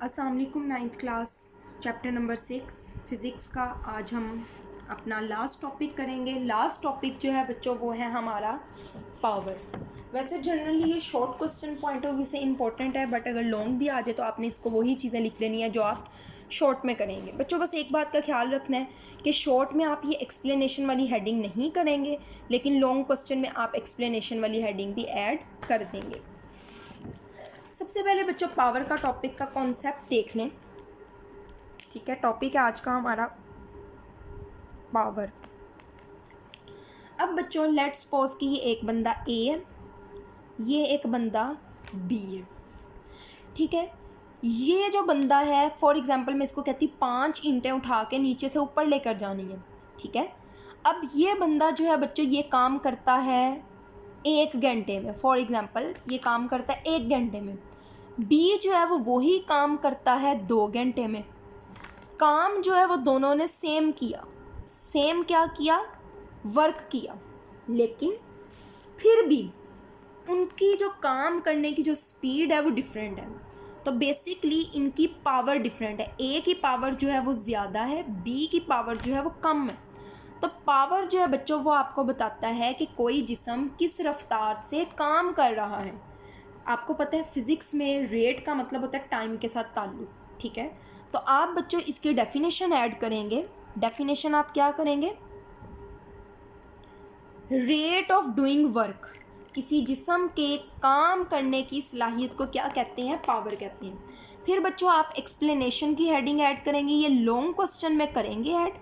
अस्सलाम वालेकुम। 9th class chapter number 6 physics का आज हम अपना लास्ट टॉपिक करेंगे। लास्ट टॉपिक जो है बच्चों वो है हमारा पावर। वैसे जनरली ये short question point of view से इम्पोर्टेंट है, बट अगर लॉन्ग भी आ जाए तो आपने इसको वही चीज़ें लिख लेनी है जो आप शॉर्ट में करेंगे। बच्चों बस एक बात का ख्याल रखना है कि शॉर्ट में आप ये एक्सप्लेनेशन वाली हेडिंग नहीं करेंगे, लेकिन लॉन्ग क्वेश्चन में आप एक्सप्लेनेशन वाली हेडिंग भी ऐड कर देंगे। सबसे पहले बच्चों पावर का टॉपिक का कॉन्सेप्ट देख लें। ठीक है, टॉपिक है आज का हमारा पावर। अब बच्चों लेट्स सपोज कि ये एक बंदा ए है, ये एक बंदा बी है। ठीक है, ये जो बंदा है फॉर एग्जांपल मैं इसको कहती 5 ईंटें उठा के नीचे से ऊपर लेकर जानी है। ठीक है, अब ये बंदा जो है बच्चों ये काम करता है 1 घंटे में। फॉर एग्जांपल ये काम करता है 1 घंटे में। बी जो है वो वही काम करता है 2 घंटे में। काम जो है वो दोनों ने सेम किया, सेम क्या किया, वर्क किया, लेकिन फिर भी उनकी जो काम करने की जो स्पीड है वो डिफरेंट है। तो बेसिकली इनकी पावर डिफरेंट है। ए की पावर जो है वो ज़्यादा है, बी की पावर जो है वो कम है। तो पावर जो है बच्चों वो आपको बताता है कि कोई जिस्म किस रफ्तार से काम कर रहा है। आपको पता है फिज़िक्स में रेट का मतलब होता है टाइम के साथ ताल्लुक। ठीक है, तो आप बच्चों इसकी डेफिनेशन ऐड करेंगे। डेफिनेशन आप क्या करेंगे, रेट ऑफ डूइंग वर्क, किसी जिस्म के काम करने की सलाहियत को क्या कहते हैं, पावर कहते हैं। फिर बच्चों आप एक्सप्लेनेशन की हेडिंग ऐड करेंगे। ये लॉन्ग क्वेश्चन में करेंगे ऐड।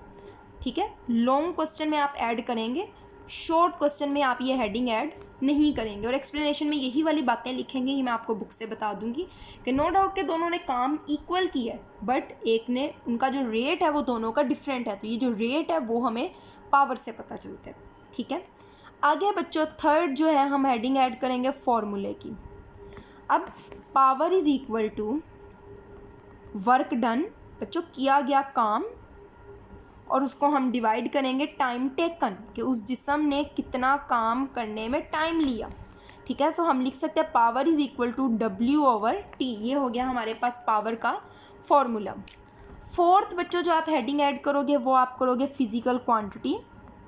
ठीक है, लॉन्ग क्वेश्चन में आप ऐड करेंगे, शॉर्ट क्वेश्चन में आप ये हेडिंग ऐड नहीं करेंगे। और एक्सप्लेनेशन में यही वाली बातें लिखेंगे, ये मैं आपको बुक से बता दूंगी कि नो डाउट के दोनों ने काम इक्वल किया है, बट एक ने उनका जो रेट है वो दोनों का डिफरेंट है। तो ये जो रेट है वो हमें पावर से पता चलता है। ठीक है, आगे बच्चों थर्ड जो है हम हेडिंग ऐड करेंगे फॉर्मूले की। अब power is equal to work done, बच्चों किया गया काम, और उसको हम डिवाइड करेंगे टाइम टेकन, कि उस जिस्म ने कितना काम करने में टाइम लिया। ठीक है, तो हम लिख सकते हैं power is equal to W/T। ये हो गया हमारे पास पावर का फॉर्मूला। फोर्थ बच्चों जो आप हेडिंग ऐड करोगे वो आप करोगे फिजिकल क्वांटिटी,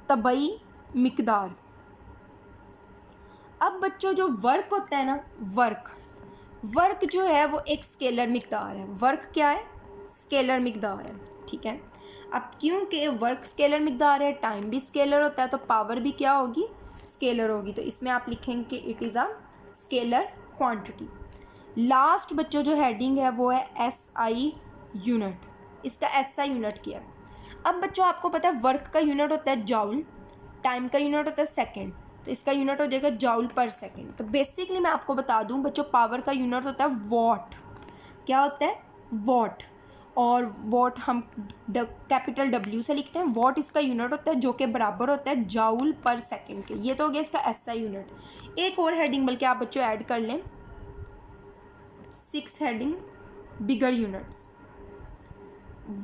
तबई मिकदार। अब बच्चों जो वर्क होता है ना, वर्क जो है वो एक स्केलर मिकदार है। वर्क क्या है, स्केलर मिकदार है। ठीक है, अब क्योंकि वर्क स्केलर मिकदार है, टाइम भी स्केलर होता है, तो पावर भी क्या होगी, स्केलर होगी। तो इसमें आप लिखेंगे कि it is a scalar quantity. Last बच्चों जो हेडिंग है वो है SI यूनिट। इसका SI यूनिट क्या है। अब बच्चों आपको पता है वर्क का यूनिट होता है जॉउल, टाइम का यूनिट होता है सेकेंड, तो इसका यूनिट हो जाएगा जॉउल पर सेकेंड। तो बेसिकली मैं आपको बता दूं बच्चों पावर का यूनिट होता है वॉट। क्या होता है, वॉट। और वॉट हम कैपिटल W से लिखते हैं। वॉट इसका यूनिट होता है जो कि बराबर होता है जॉउल पर सेकेंड के। ये तो हो गया इसका SI यूनिट। एक और हेडिंग बल्कि आप बच्चों ऐड कर लें, 6th heading bigger units.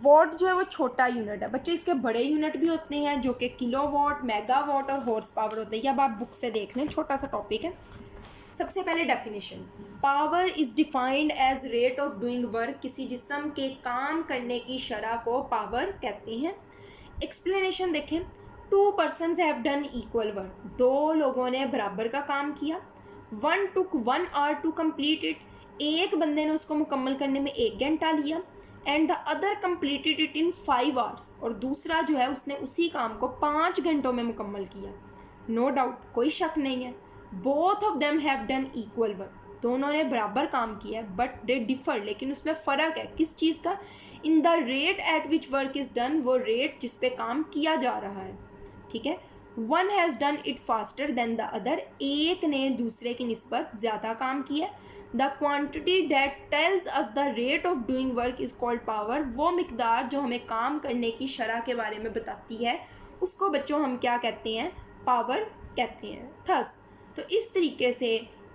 What जो है वो छोटा यूनिट है बच्चों, इसके बड़े यूनिट भी होते हैं जो कि किलोवाट, मेगावाट और हॉर्स पावर होते हैं। ये अब आप बुक से देख लें, छोटा सा टॉपिक है। सबसे पहले definition, power is defined as rate of doing work, किसी जिस्म के काम करने की शरह को पावर कहते हैं। एक्सप्लेनेशन देखें, 2 persons have done equal work, 2 लोगों ने बराबर का काम किया। 1 took 1 hour to complete it, एक बंदे ने उसको मुकम्मल करने में 1 घंटा लिया। And the other completed it in 5 hours, और दूसरा जो है उसने उसी काम को 5 घंटों में मुकम्मल किया। नो डाउट, कोई शक नहीं है, both of them have done equal work, दोनों ने बराबर काम किया है, बट दे डिफर, लेकिन उसमें फ़र्क है किस चीज़ का, in the rate at which work is done, वो रेट जिस पे काम किया जा रहा है। ठीक है, one has done it faster than the other, एक ने दूसरे की निस्बत ज़्यादा काम किया। The quantity that tells us the rate of doing work is called power, वो मिकदार जो हमें काम करने की शरह के बारे में बताती है उसको बच्चों हम क्या कहते हैं, पावर कहते हैं। थस तो इस तरीके से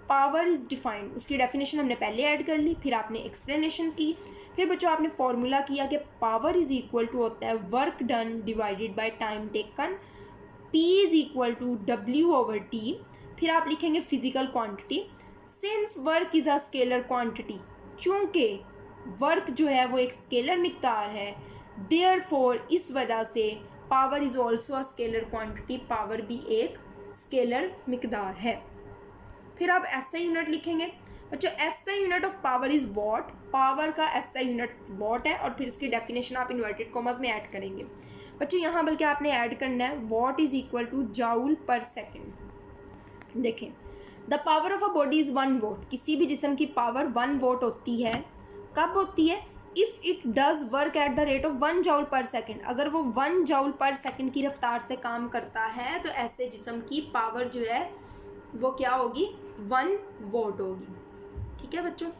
पावर इज़ डिफाइंड, उसकी डेफिनेशन हमने पहले ऐड कर ली, फिर आपने एक्सप्लेनेशन की, फिर बच्चों आपने फॉर्मूला किया कि पावर इज़ इक्वल टू होता है work done divided by time taken, P is equal to W/T। फिर आप लिखेंगे physical quantity, since work is a scalar quantity, चूँकि वर्क जो है वो एक स्केलर मिकदार है, देयरफॉर इस वजह से power is also a scalar quantity, power भी एक स्केलर मिकदार है। फिर आप एसआई यूनिट लिखेंगे बच्चों, SI unit of power is what, power का एसआई यूनिट वॉट है, और फिर उसकी डेफिनेशन आप इन्वर्टेड कॉमर्स में ऐड करेंगे बच्चों। यहाँ बल्कि आपने ऐड करना है what is equal to joule per second. देखें, the power of a body is 1 watt, किसी भी जिस्म की पावर 1 वोट होती है। कब होती है? If it does work at the rate of 1 joule per second, अगर वो 1 जाउल पर सेकेंड की रफ्तार से काम करता है तो ऐसे जिस्म की पावर जो है वो क्या होगी? 1 वोट होगी। ठीक है बच्चों,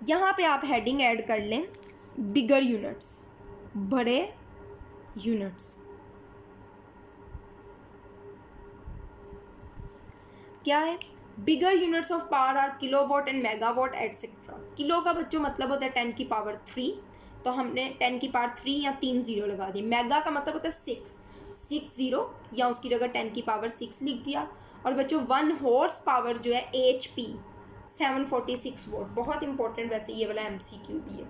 यहाँ पे आप हेडिंग ऐड कर लें बिगर यूनिट्स, बड़े यूनिट्स। क्या है? Bigger units of power are kilowatt and megawatt etcetera. Kilo का बच्चों मतलब होता है 10 की पावर 3, तो हमने 10 की पावर 3 या 3 जीरो लगा दी। मेगा का मतलब होता है 6 जीरो, या उसकी जगह 10 की पावर 6 लिख दिया। और बच्चों 1 हॉर्स पावर जो है HP 746 वोट। बहुत इंपॉर्टेंट वैसे ये वाला MCQ भी है।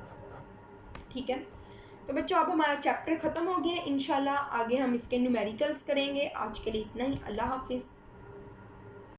ठीक है, तो बच्चों अब हमारा चैप्टर ख़त्म हो गया है। इंशाल्लाह आगे हम इसके न्यूमेरिकल्स करेंगे। आज के लिए इतना ही। अल्लाह हाफिज़।